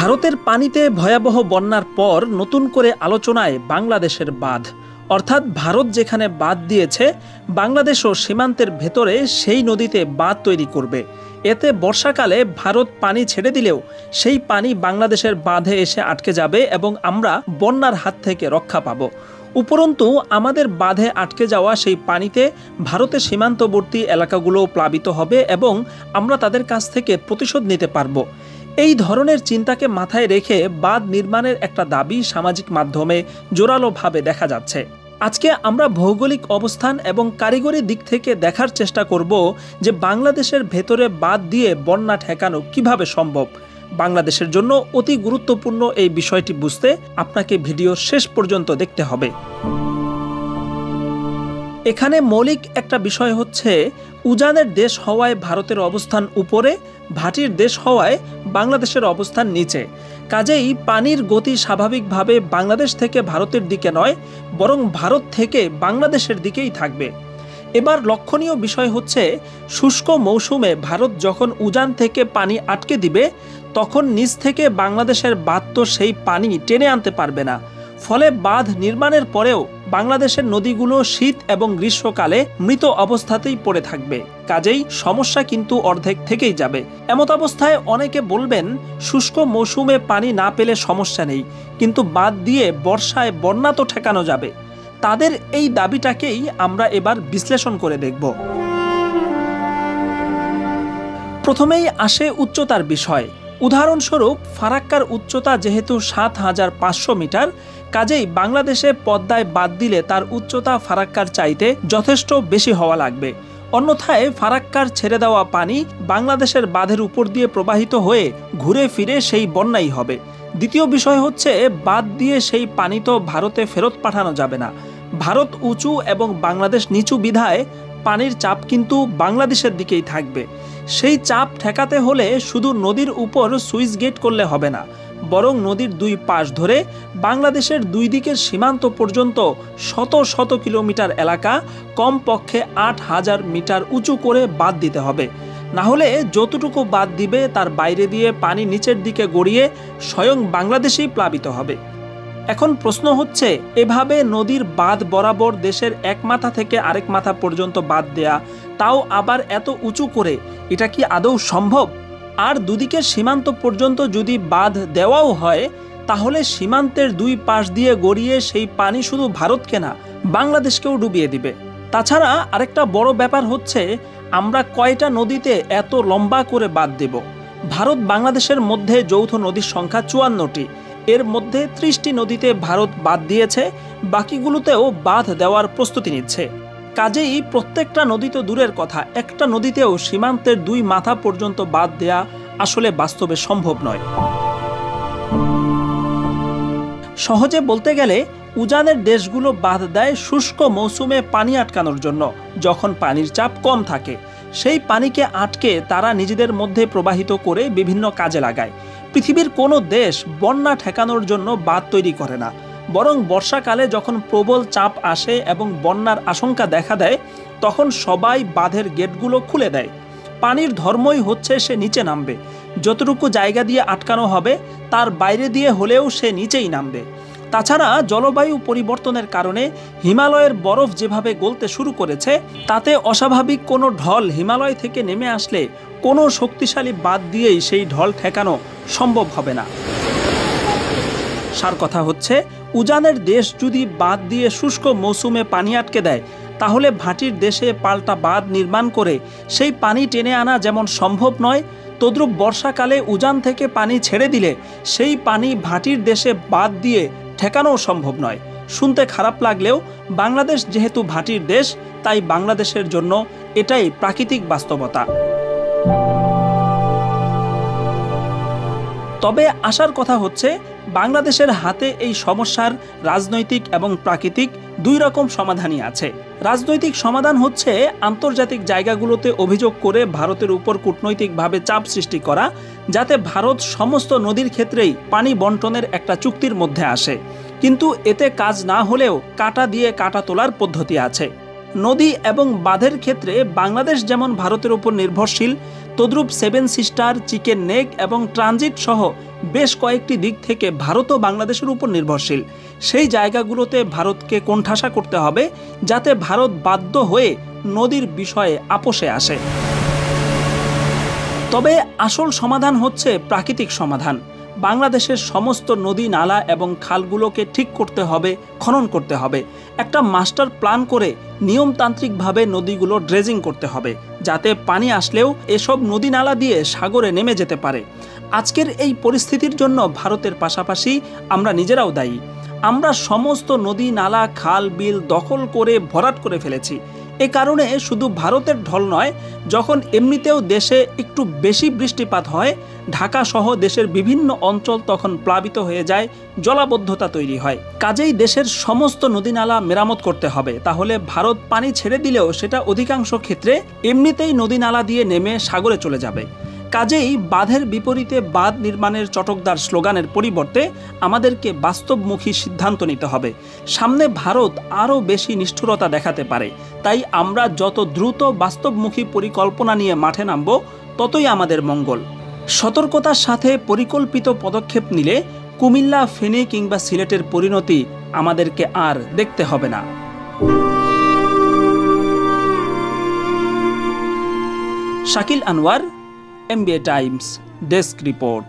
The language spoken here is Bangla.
ভারতের পানিতে ভয়াবহ বন্যার পর নতুন করে আলোচনায় বাংলাদেশের বাঁধ, অর্থাৎ ভারত যেখানে বাঁধ দিয়েছে বাংলাদেশও সীমান্তের ভেতরে সেই নদীতে বাঁধ তৈরি করবে। এতে বর্ষাকালে ভারত পানি ছেড়ে দিলেও সেই পানি বাংলাদেশের বাঁধে এসে আটকে যাবে এবং আমরা বন্যার হাত থেকে রক্ষা পাব। উপরন্তু আমাদের বাঁধে আটকে যাওয়া সেই পানিতে ভারতের সীমান্তবর্তী এলাকাগুলো প্লাবিত হবে এবং আমরা তাদের কাছ থেকে প্রতিশোধ নিতে পারব। এই ধরনের চিন্তাকে মাথায় রেখে বাঁধ নির্মাণের একটা দাবি সামাজিক মাধ্যমে জোরালোভাবে দেখা যাচ্ছে। আজকে আমরা ভৌগোলিক অবস্থান এবং কারিগরি দিক থেকে দেখার চেষ্টা করব যে বাংলাদেশের ভেতরে বাঁধ দিয়ে বন্যা ঠেকানো কিভাবে সম্ভব। বাংলাদেশের জন্য অতি গুরুত্বপূর্ণ এই বিষয়টি বুঝতে আপনাকে ভিডিওর শেষ পর্যন্ত দেখতে হবে। এখানে মৌলিক একটা বিষয় হচ্ছে, উজানের দেশ হওয়ায় ভারতের অবস্থান উপরে, ভাটির দেশ হওয়ায় বাংলাদেশের অবস্থান নিচে। কাজেই পানির গতি স্বাভাবিকভাবে বাংলাদেশ থেকে ভারতের দিকে নয়, বরং ভারত থেকে বাংলাদেশের দিকেই থাকবে। এবার লক্ষণীয় বিষয় হচ্ছে, শুষ্ক মৌসুমে ভারত যখন উজান থেকে পানি আটকে দিবে তখন নিচ থেকে বাংলাদেশের বাঁধ তো সেই পানি টেনে আনতে পারবে না। ফলে বাঁধ নির্মাণের পরেও বাংলাদেশের নদীগুলো শীত এবং গ্রীষ্মকালে মৃত অবস্থাতেই পড়ে থাকবে। কাজেই সমস্যা কিন্তু অর্ধেক থেকেই যাবে। এমত অবস্থায় অনেকে বলবেন, শুষ্ক মৌসুমে পানি না পেলে সমস্যা নেই, কিন্তু বাঁধ দিয়ে বর্ষায় বন্যা তো ঠেকানো যাবে। তাদের এই দাবিটাকেই আমরা এবার বিশ্লেষণ করে দেখব। প্রথমেই আসে উচ্চতার বিষয়। উদাহরণস্বরূপ ফারাক্কার উচ্চতা যেহেতু ৭,৫০০ মিটার, কাজেই বাংলাদেশে পদ্মায় বাঁধ দিলে তার উচ্চতা ফারাক্কার চাইতে যথেষ্ট বেশি হওয়া লাগবে। অন্যথায় ফারাক্কার ছেড়ে দেওয়া পানি বাংলাদেশের বাঁধের উপর দিয়ে প্রবাহিত হয়ে ঘুরে ফিরে সেই বন্যাই হবে। দ্বিতীয় বিষয় হচ্ছে, বাঁধ দিয়ে সেই পানি তো ভারতে ফেরত পাঠানো যাবে না। ভারত উঁচু এবং বাংলাদেশ নিচু বিধায় পানির চাপ কিন্তু বাংলাদেশের দিকেই থাকবে। সেই চাপ ঠেকাতে হলে শুধু নদীর উপর সুইচ গেট করলে হবে না, বরং নদীর দুই পাশ ধরে বাংলাদেশের দুই দিকের সীমান্ত পর্যন্ত শত শত কিলোমিটার এলাকা কমপক্ষে ৮,০০০ মিটার উঁচু করে বাঁধ দিতে হবে। না হলে যতটুকু বাঁধ দিবে তার বাইরে দিয়ে পানি নিচের দিকে গড়িয়ে স্বয়ং বাংলাদেশেই প্লাবিত হবে। এখন প্রশ্ন হচ্ছে, এভাবে নদীর বাঁধ বরাবর দেশের এক মাথা থেকে আরেক মাথা পর্যন্ত বাঁধ দেয়া, তাও আবার এত উঁচু করে, এটা কি আদৌ সম্ভব? আর দুদিকের সীমান্ত পর্যন্ত যদি বাঁধ দেওয়াও হয়, তাহলে সীমান্তের দুই পাশ দিয়ে গড়িয়ে সেই পানি শুধু ভারতকে না, বাংলাদেশকেও ডুবিয়ে দিবে। তাছাড়া আরেকটা বড় ব্যাপার হচ্ছে, আমরা কয়টা নদীতে এত লম্বা করে বাঁধ দেব? ভারত বাংলাদেশের মধ্যে যৌথ নদীর সংখ্যা ৫৪টি। এর মধ্যে ৩০টি নদীতে ভারত বাঁধ দিয়েছে, বাকিগুলোতেও বাঁধ দেওয়ার প্রস্তুতি নিচ্ছে। কাজেই প্রত্যেকটা নদী তো দূরের কথা, একটা নদীতেও সীমান্তের দুই মাথা পর্যন্ত বাঁধ দেয়া আসলে বাস্তবে সম্ভব নয়। সহজে বলতে গেলে, উজানের দেশগুলো বাঁধ দেয় শুষ্ক মৌসুমে পানি আটকানোর জন্য। যখন পানির চাপ কম থাকে, সেই পানিকে আটকে তারা নিজেদের মধ্যে প্রবাহিত করে বিভিন্ন কাজে লাগায়। পৃথিবীর কোনো দেশ বন্যা ঠেকানোর জন্য বাঁধ তৈরি করে না, বরং বর্ষাকালে যখন প্রবল চাপ আসে এবং বন্যার আশঙ্কা দেখা দেয়, তখন সবাই বাঁধের গেটগুলো খুলে দেয়। পানির ধর্মই হচ্ছে সে নিচে নামবে। যতটুকু জায়গা দিয়ে আটকানো হবে তার বাইরে দিয়ে হলেও সে নিচেই নামবে। তাছাড়া জলবায়ু পরিবর্তনের কারণে হিমালয়ের বরফ যেভাবে গলতে শুরু করেছে, তাতে অস্বাভাবিক কোনো ঢল হিমালয় থেকে নেমে আসলে কোনো শক্তিশালী বাঁধ দিয়েই সেই ঢল ঠেকানো সম্ভব হবে না। সার কথা হচ্ছে, উজানের দেশ যদি বাঁধ দিয়ে শুষ্ক মৌসুমে পানি আটকে দেয়, তাহলে ভাটির দেশে পাল্টা বাঁধ নির্মাণ করে সেই পানি টেনে আনা যেমন সম্ভব নয়, তদ্রূপ বর্ষাকালে উজান থেকে পানি ছেড়ে দিলে সেই পানি ভাটির দেশে বাঁধ দিয়ে ঠেকানোও সম্ভব নয়। শুনতে খারাপ লাগলেও বাংলাদেশ যেহেতু ভাটির দেশ, তাই বাংলাদেশের জন্য এটাই প্রাকৃতিক বাস্তবতা। তবে আশার কথা হচ্ছে, বাংলাদেশের হাতে এই সমস্যার রাজনৈতিক এবং প্রাকৃতিক দুই রকম সমাধানই আছে। রাজনৈতিক সমাধান হচ্ছে আন্তর্জাতিক জায়গাগুলোতে অভিযোগ করে ভারতের উপর কূটনৈতিকভাবে চাপ সৃষ্টি করা, যাতে ভারত সমস্ত নদীর ক্ষেত্রেই পানি বন্টনের একটা চুক্তির মধ্যে আসে। কিন্তু এতে কাজ না হলেও কাঁটা দিয়ে কাঁটা তোলার পদ্ধতি আছে। নদী এবং বাঁধের ক্ষেত্রে বাংলাদেশ যেমন ভারতের উপর নির্ভরশীল, তদ্রূপ সেভেন সিস্টার, চিকেন নেক এবং ট্রানজিট সহ বেশ কয়েকটি দিক থেকে ভারতও বাংলাদেশের উপর নির্ভরশীল। সেই জায়গাগুলোতে ভারতকে কোণঠাসা করতে হবে, যাতে ভারত বাধ্য হয়ে নদীর বিষয়ে আপোষে আসে। তবে আসল সমাধান হচ্ছে প্রাকৃতিক সমাধান। বাংলাদেশের সমস্ত নদী নালা এবং খালগুলোকে ঠিক করতে হবে, খনন করতে হবে। একটা মাস্টার প্ল্যান করে নিয়মতান্ত্রিকভাবে নদীগুলো ড্রেজিং করতে হবে, যাতে পানি আসলেও এসব নদী নালা দিয়ে সাগরে নেমে যেতে পারে। আজকের এই পরিস্থিতির জন্য ভারতের পাশাপাশি আমরা নিজেরাও দায়ী। আমরা সমস্ত নদী নালা খাল বিল দখল করে ভরাট করে ফেলেছি। এ কারণে শুধু ভারতের ঢল নয়, যখন এমনিতেও দেশে একটু বেশি বৃষ্টিপাত হয়, ঢাকা সহ দেশের বিভিন্ন অঞ্চল তখন প্লাবিত হয়ে যায়, জলাবদ্ধতা তৈরি হয়। কাজেই দেশের সমস্ত নদীনালা মেরামত করতে হবে। তাহলে ভারত পানি ছেড়ে দিলেও সেটা অধিকাংশ ক্ষেত্রে এমনিতেই নদীনালা দিয়ে নেমে সাগরে চলে যাবে। কাজেই বাঁধের বিপরীতে বাঁধ নির্মাণের চটকদার স্লোগানের পরিবর্তে আমাদেরকে বাস্তবমুখী সিদ্ধান্ত নিতে হবে। সামনে ভারত আরও বেশি নিষ্ঠুরতা দেখাতে পারে, তাই আমরা যত দ্রুত বাস্তবমুখী পরিকল্পনা নিয়ে মাঠে নামব, ততই আমাদের মঙ্গল। সতর্কতার সাথে পরিকল্পিত পদক্ষেপ নিলে কুমিল্লা, ফেনী কিংবা সিলেটের পরিণতি আমাদেরকে আর দেখতে হবে না। Shakil Anwar, MBA Times, desk report.